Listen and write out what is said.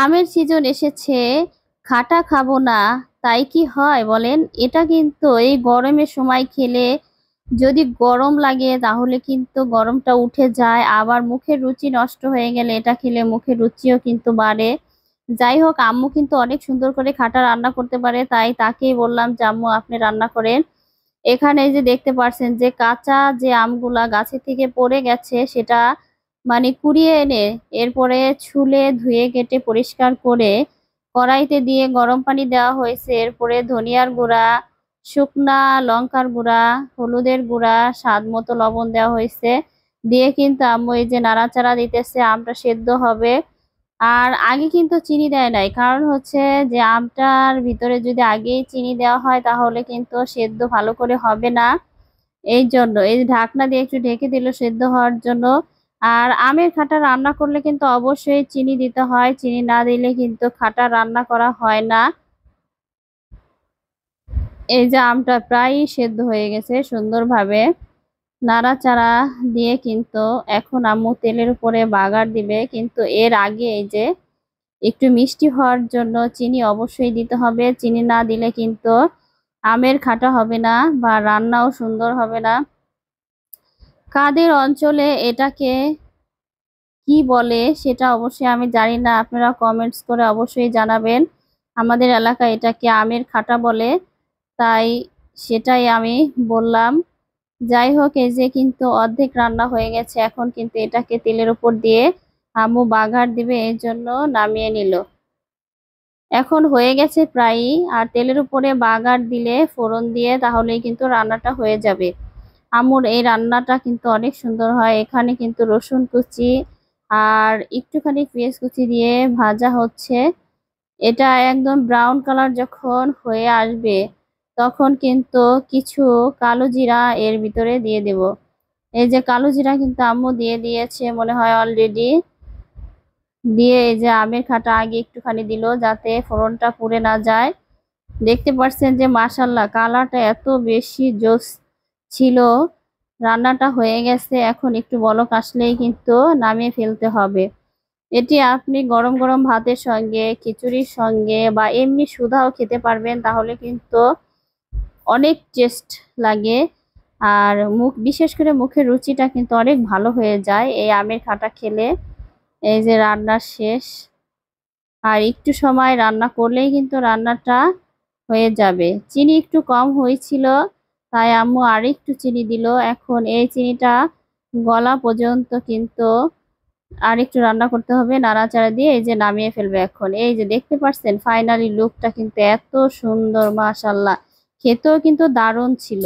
আমের সিজন এসেছে, খাটা খাবো না তাই কি হয় বলেন? এটা কিন্তু এই গরমের সময় খেলে যদি গরম লাগে তাহলে কিন্তু গরমটা উঠে যায়, আবার মুখের রুচি নষ্ট হয়ে গেলে এটা খেলে মুখের রুচিও কিন্তু বাড়ে। যাই হোক, আম্মু কিন্তু অনেক সুন্দর করে খাটা রান্না করতে পারে, তাই তাকেই বললাম যে আম্মু আপনি রান্না করেন। এখানে এই যে দেখতে পাচ্ছেন যে কাঁচা যে আমগুলা গাছে থেকে পড়ে গেছে সেটা মানে কুড়িয়ে এনে এরপরে ছুলে ধুয়ে কেটে পরিষ্কার করে কড়াইতে দিয়ে গরম পানি দেওয়া হয়েছে। এরপরে ধনিয়ার গুঁড়া, শুকনা লঙ্কার গুঁড়া, হলুদের গুঁড়া, স্বাদ মতো লবণ দেওয়া হয়েছে। দিয়ে কিন্তু আম্মু এই যে নাড়াচাড়া দিতেছে, আমটা সেদ্ধ হবে। আর আগে কিন্তু চিনি দেয় নাই, কারণ হচ্ছে যে আমটার ভিতরে যদি আগেই চিনি দেওয়া হয় তাহলে কিন্তু সেদ্ধ ভালো করে হবে না। এই জন্য এই যে ঢাকনা দিয়ে একটু ঢেকে দিল সেদ্ধ হওয়ার জন্য। আর আমের খাটা রান্না করলে কিন্তু অবশ্যই চিনি দিতে হয়, চিনি না দিলে কিন্তু খাটা রান্না করা হয় না। এই যে আমটা প্রায় সেদ্ধ হয়ে গেছে সুন্দরভাবে, নাড়াচাড়া দিয়ে কিন্তু এখন আম্মু তেলের উপরে বাগার দিবে। কিন্তু এর আগে এই যে একটু মিষ্টি হওয়ার জন্য চিনি অবশ্যই দিতে হবে, চিনি না দিলে কিন্তু আমের খাটা হবে না বা রান্নাও সুন্দর হবে না। কাদের অঞ্চলে এটাকে কি বলে সেটা অবশ্যই আমি জানি না, আপনারা কমেন্টস করে অবশ্যই জানাবেন। আমাদের এলাকায় এটাকে আমের খাটা বলে, তাই সেটাই আমি বললাম। যাই হোক, এই যে কিন্তু অর্ধেক রান্না হয়ে গেছে, এখন কিন্তু এটাকে তেলের উপর দিয়ে আম্মু বাগার দিবে, এই জন্য নামিয়ে নিল। এখন হয়ে গেছে প্রায়ই, আর তেলের উপরে বাগার দিলে ফোড়ন দিয়ে তাহলেই কিন্তু রান্নাটা হয়ে যাবে। আম্মুর এই রান্নাটা কিন্তু অনেক সুন্দর হয়। এখানে কিন্তু রসুন কুচি আর একটুখানি পেঁয়াজ কুচি দিয়ে ভাজা হচ্ছে। এটা একদম ব্রাউন কালার যখন হয়ে আসবে তখন কিন্তু কিছু কালো জিরা এর ভিতরে দিয়ে দেব। এই যে কালো জিরা কিন্তু আম্মু দিয়ে দিয়েছে মনে হয় অলরেডি। দিয়ে এই যে আমের খাটা আগে একটুখানি দিল যাতে ফোড়নটা পুড়ে না যায়। দেখতে পাচ্ছেন যে মাশাল্লাহ কালারটা এত বেশি জোস ছিল। রান্নাটা হয়ে গেছে, এখন একটু বলক আসলেই কিন্তু নামিয়ে ফেলতে হবে। এটি আপনি গরম গরম ভাতের সঙ্গে, খিচুড়ির সঙ্গে বা এমনি শুধাও খেতে পারবেন, তাহলে কিন্তু অনেক টেস্ট লাগে। আর বিশেষ করে মুখের রুচিটা কিন্তু অনেক ভালো হয়ে যায় এই আমের খাটা খেলে। এই যে রান্না শেষ, আর একটু সময় রান্না করলেই কিন্তু রান্নাটা হয়ে যাবে। চিনি একটু কম হয়েছিল, তাই আম্মু আর একটু চিনি দিল। এখন এই চিনিটা গলা পর্যন্ত কিন্তু আর একটু রান্না করতে হবে নাড়াচাড়া দিয়ে। এই যে নামিয়ে ফেলবে এখন। এই যে দেখতে পাচ্ছেন ফাইনালি লুকটা কিন্তু এত সুন্দর, মাশাল্লাহ খেতেও কিন্তু দারুণ ছিল।